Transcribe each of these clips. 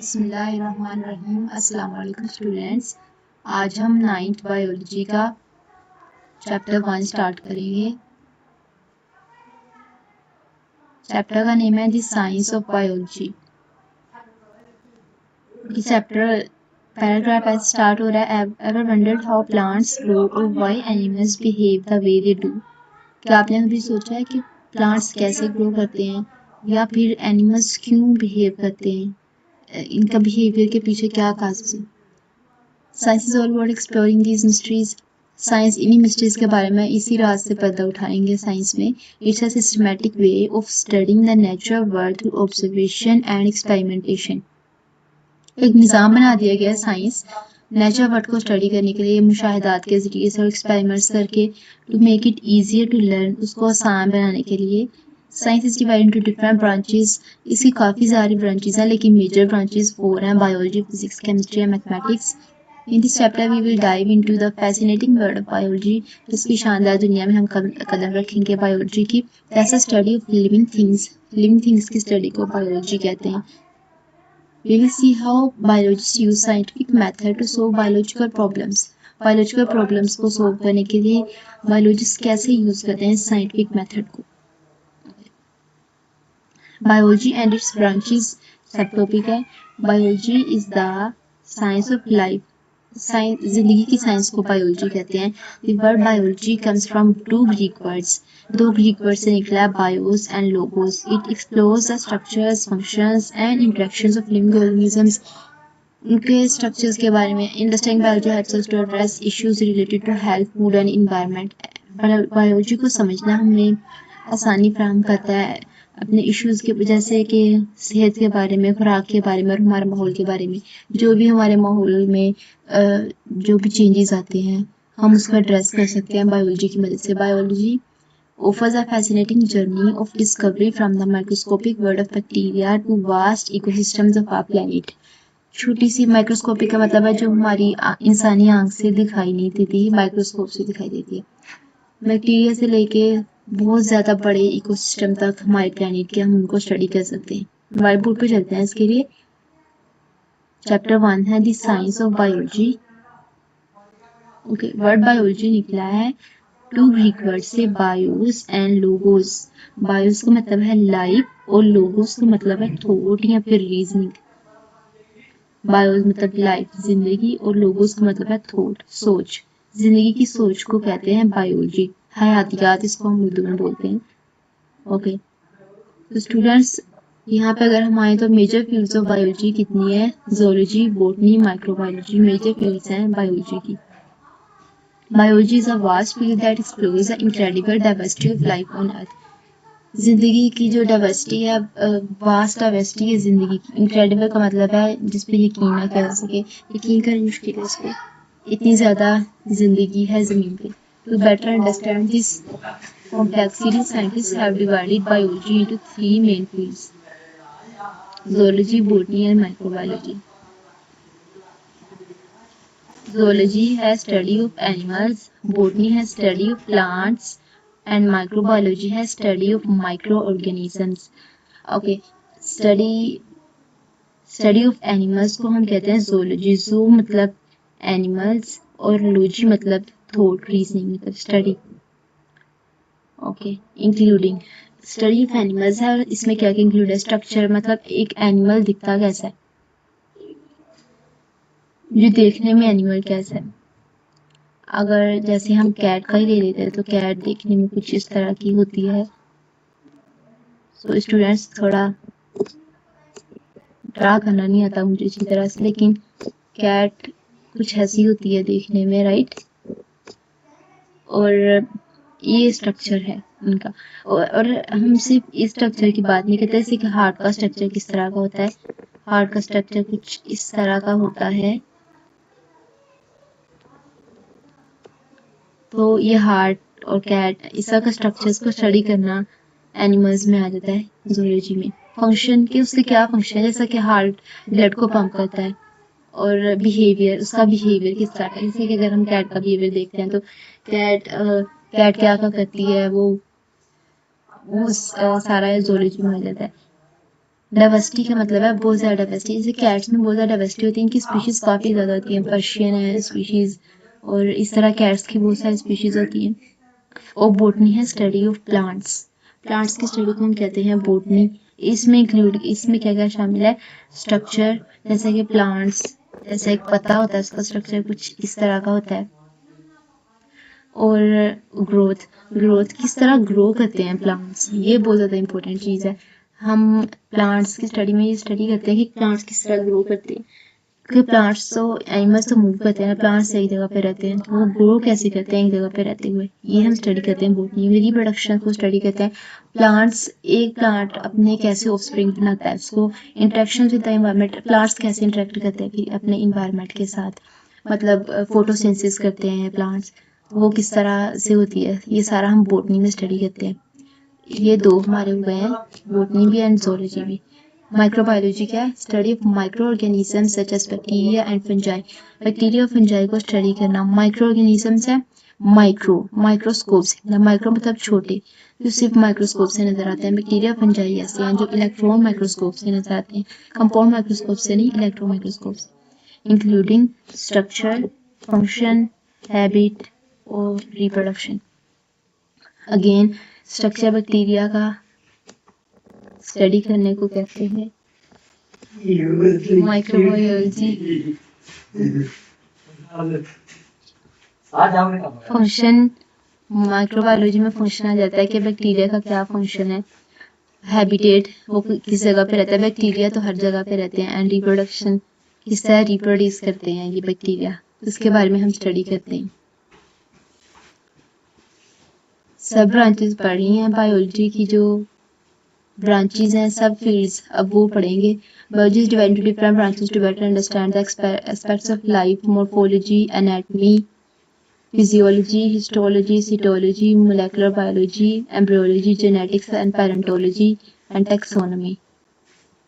बिस्मिल्लाहिर्रहमानिर्रहीम। अस्सलाम वालेकुम स्टूडेंट्स। आज हम 9th बायोलॉजी का चैप्टर 1 स्टार्ट करेंगे। चैप्टर का नेम है द साइंस ऑफ बायोलॉजी। ये चैप्टर पैराग्राफ ऐसे स्टार्ट हो रहा है, ever wondered how plants grow और why animals behave the way they do. क्या आपने कभी सोचा है कि प्लांट्स कैसे ग्रो करते हैं या फिर एनिमल्स क्यों बिहेव करते हैं, इनका बिहेवियर के पीछे क्या काजेस हैं। Science is all about exploring these mysteries. Science इन्हीं मिस्ट्रीज के बारे में इसी राज से पर्दा उठाएंगे। साइंस में it's a systematic way of studying the natural world through observation and experimentation. एक निज़ाम बना दिया गया है साइंस नेचुरल वर्ल्ड को स्टडी करने के लिए मुशाहिदात के जरिए से और एक्सपेरिमेंट्स करके to make it easier to learn, उसको आसान बनाने के लिए। Science is divided into different branches. इसकी काफ़ी सारी ब्रांचेस हैं, लेकिन मेजर ब्रांचेस 4 हैं: biology, physics, chemistry and mathematics. In this chapter we will dive into the fascinating world of biology। इसकी शानदार दुनिया में हम कदम रखेंगे बायोलॉजी की। ऐसा स्टडी ऑफ लिविंग थिंग्स की स्टडी को बायोलॉजी कहते हैं। We will see how biologists use scientific method to solve biological problems। Biological problems को सोल्व करने के लिए बायोलॉजिस्ट कैसे यूज करते हैं साइंटिफिक मेथड को। बायोलॉजी एंड इट्स ब्रांचेस सब टॉपिक है। Biology is the science of life. जिंदगी की साइंस को बायोलॉजी कहते हैं। The word biology comes from 2 Greek words. 2 Greek word से निकला है, BIOS and logos. It explores the structures, functions and interactions of living organisms. उनके स्ट्रक्चर्स के बारे में। Understanding biology helps us to address issues related to health, food and environment. Biology को समझना हमें आसानी फराहम करता है अपने इश्यूज के, जैसे कि सेहत के बारे में, खुराक के बारे में और हमारे माहौल के बारे में। जो भी हमारे माहौल में जो भी चेंजेस आते हैं हम उसको एड्रेस कर सकते हैं बायोलॉजी की मदद से। Biology offers a fascinating journey of discovery from the microscopic world of bacteria to vast ecosystems of our planet। छोटी सी माइक्रोस्कोपिक का मतलब है जो हमारी इंसानी आंख से दिखाई नहीं देती, माइक्रोस्कोप से दिखाई देती है। बैक्टीरिया से लेके बहुत ज़्यादा बड़े इकोसिस्टम तक हमारे प्लानिट के हम उनको स्टडी कर सकते हैं। व्हाइट बोर्ड पे चलते हैं इसके लिए। चैप्टर 1 है the science of biology. Okay, word biology निकला है 2 ग्रीक वर्ड से, बायोस एंड लोगोस। बायोस का मतलब है लाइफ और लोगोस का मतलब है थॉट या फिर रीजनिंग। बायोस मतलब लाइफ, जिंदगी, और लोगोस का मतलब है थॉट, सोच। जिंदगी की सोच को कहते हैं बायोलॉजी, हयातियात इसको हम उर्दू में बोलते हैं। ओके, तो स्टूडेंट्स यहाँ पे अगर हम आए तो मेजर फील्ड्स ऑफ बायोलॉजी कितनी है? Zoology, botany, microbiology major fields हैं बायोलॉजी की। Biology is a vast field that explores the incredible diversity of life on earth. जिंदगी की जो डाइवर्सिटी है, वास्ट डाइवर्सिटी है जिंदगी की। इनक्रेडिबल का मतलब है जिस पे यकीन ना कर सके, यकीन करना मुश्किल है इस पे, इतनी ज़्यादा जिंदगी है ज़मीन पे। To better understand this complexity, scientists have divided biology into 3 main fields: zoology, botany, and microbiology. Zoology has study of animals, botany has study of plants, and microbiology has study of microorganisms. Okay, study of animals को हम कहते हैं zoology। zoo मतलब animals और logy मतलब thought, reasoning मतलब study। Okay, including study of animals है। इसमें क्या क्या इंक्लूड है? स्ट्रक्चर मतलब एक एनिमल दिखता कैसा है, जो देखने में एनिमल कैसा है। अगर जैसे हम कैट का ही ले लेते हैं तो कैट देखने में कुछ इस तरह की होती है। सो स्टूडेंट्स थोड़ा ड्रा करना नहीं आता मुझे अच्छी तरह से, लेकिन कैट कुछ ऐसी होती है देखने में, राइट। और ये स्ट्रक्चर है उनका। और हम सिर्फ इस स्ट्रक्चर की बात नहीं करते, जैसे कि हार्ट का स्ट्रक्चर किस तरह का होता है। हार्ट का स्ट्रक्चर कुछ इस तरह का होता है। तो ये हार्ट और कैट इस तरह का स्ट्रक्चर्स को स्टडी करना एनिमल्स में आ जाता है जूलॉजी में। फंक्शन के उसके क्या फंक्शन है, जैसा कि हार्ट ब्लड को पंप करता है, और बिहेवियर, उसका बिहेवियर किस तरह का। जैसे कि अगर हम कैट का बिहेवियर देखते हैं तो कैट क्या क्या करती है वो सारा जूलॉजी में आ जाता है। डाइवर्सिटी का मतलब है बहुत ज़्यादा डाइवर्सिटी, जैसे कैट्स में बहुत ज़्यादा डाइवर्सिटी होती है, इनकी स्पीशीज़ काफ़ी ज़्यादा होती हैं, पर्शियन है स्पीशीज़, और इस तरह कैट्स की बहुत सारी स्पीशीज़ होती हैं। और बोटनी है स्टडी ऑफ प्लांट्स, प्लांट्स की स्टडी को हम कहते हैं बोटनी। इसमें क्या क्या शामिल है, स्ट्रक्चर, जैसे कि प्लांट्स, जैसे एक पत्ता होता है उसका स्ट्रक्चर कुछ इस तरह का होता है, और ग्रोथ किस तरह ग्रो करते हैं प्लांट्स, ये बहुत ज़्यादा इंपॉर्टेंट चीज़ है। हम प्लांट्स की स्टडी में ये स्टडी करते हैं कि प्लांट्स किस तरह ग्रो करते हैं, क्योंकि प्लांट्स तो एनिमल्स तो मूव करते हैं, प्लांट्स एक जगह पे रहते हैं, तो वो ग्रो कैसे करते हैं एक जगह पे रहते हुए, ये हम स्टडी करते हैं बोटनी में। रिप्रोडक्शन को स्टडी करते हैं, प्लांट्स, एक प्लांट अपने कैसे ऑफस्प्रिंग बनाता है, उसको interaction with the environment, plants कैसे इंटरेक्ट करते हैं फिर अपने इन्वायरमेंट के साथ, मतलब फोटोसिंथेसिस करते हैं प्लांट्स, वो किस तरह से होती है, ये सारा हम बोटनी में स्टडी करते हैं। ये दो हमारे हुए हैं, बोटनी भी एंड ज़ूलॉजी भी। माइक्रोबायोलॉजी क्या है, study of micro organism such as bacteria and fungi, bacteria और फंजाई को स्टडी करना। माइक्रो ऑर्गेनिजम्स है माइक्रोस्कोप से, माइक्रो मतलब छोटे, जो सिर्फ माइक्रोस्कोप से नजर आते हैं। बैक्टीरिया फंजाई ऐसे हैं जो इलेक्ट्रॉन माइक्रोस्कोप से नजर आते हैं, कंपाउंड माइक्रोस्कोप से नहीं, इलेक्ट्रॉन माइक्रोस्कोप से। इंक्लूडिंग स्ट्रक्चर, फंक्शन, हैबिट और रिप्रोडक्शन। अगेन स्ट्रक्चर बैक्टीरिया का स्टडी करने को कहते हैं माइक्रोबायोलॉजी। फंक्शन, माइक्रोबायोलॉजी में फंक्शन आ जाता है कि बैक्टीरिया का क्या फंक्शन है। हैबिटेट, वो किस जगह पे रहता है, बैक्टीरिया तो हर जगह पे रहते हैं। एंड रिप्रोडक्शन, किस तरह रिप्रोड्यूस करते हैं ये बैक्टीरिया, उसके बारे में हम स्टडी करते हैं। सब ब्रांचेस पढ़ रही हैं बायोलॉजी की, जो ब्रांचेस हैं सब फील्ड्स अब वो पढ़ेंगे। Biology is divided into different branches to better understand the aspects of life, morphology, anatomy, physiology, histology, cytology, molecular biology, embryology, genetics and paleontology and taxonomy,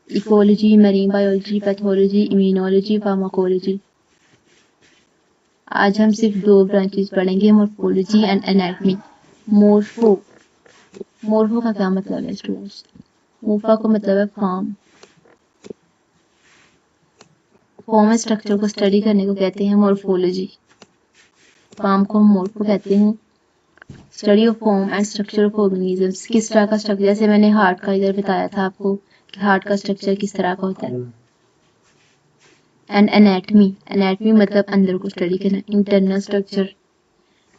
ecology, marine biology, pathology, immunology, pharmacology. आज हम सिर्फ दो branches पढ़ेंगे, morphology and anatomy. मोर्फो का क्या मतलब है students, मोर्फा का मतलब है फॉर्म, फॉर्म स्ट्रक्चर को स्टडी करने को कहते हैं मॉर्फोलॉजी, फॉर्म को मोर्फो कहते हैं। Study of form and structure of organisms, किस तरह का स्ट्रक्चर, जैसे मैंने हार्ट का इधर बताया था आपको कि हार्ट का स्ट्रक्चर किस तरह का होता है। एंड एनाटॉमी मतलब अंदर को स्टडी करना,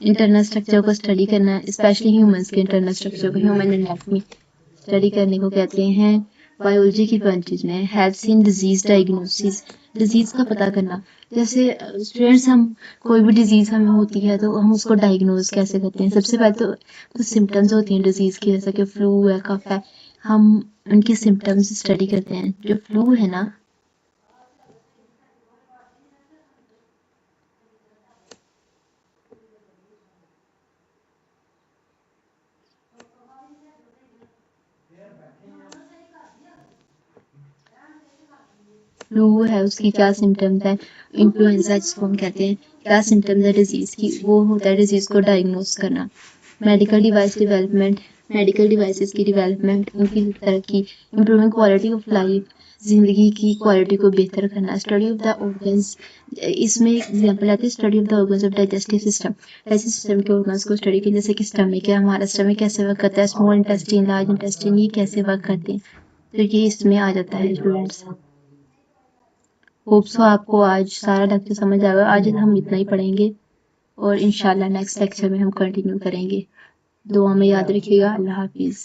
इंटरनल स्ट्रक्चर को स्टडी करना, स्पेशली ह्यूमंस के इंटरनल स्ट्रक्चर को ह्यूमन एनाटॉमी स्टडी करने को कहते हैं। बायोलॉजी की ब्रांचेज में helps in disease diagnosis, disease का पता करना, जैसे स्टूडेंट्स हम कोई भी डिजीज हमें होती है तो हम उसको डायग्नोज कैसे करते हैं। सबसे पहले तो कुछ सिम्टम्स होती हैं डिजीज की, जैसे कि फ्लू है, कफ है, हम उनके सिम्टम्स स्टडी करते हैं। जो फ्लू है ना, फ्लू है उसकी क्या सिम्टम्स है, इन्फ्लुएंजा जिसको हम कहते हैं, क्या सिम्टम्स है डिजीज की, वो होता है डिजीज को डायग्नोस करना। Medical device development, medical devices की डेवलपमेंट, उनकी तरक्की, इम्प्रूविंग क्वालिटी ऑफ लाइफ, जिंदगी की क्वालिटी को बेहतर करना। स्टडी ऑफ द ऑर्गन्स, इसमें एग्जाम्पल आती है study of the organs of digestive system, digestive system के ऑर्गन्स को स्टडी की, जैसे कि स्टमक है, हमारा स्टमक कैसे वर्क करता है, स्मॉल इंटेस्टाइन, लार्ज इंटेस्टाइन, ये कैसे वर्क करते हैं, तो ये इसमें आ जाता है स्टूडेंट्स। होप सो आपको आज सारा लेक्चर समझ आएगा। आज हम इतना ही पढ़ेंगे और इंशाल्लाह नेक्स्ट लेक्चर में हम कंटिन्यू करेंगे। दुआ में याद रखिएगा। अल्लाह हाफिज़।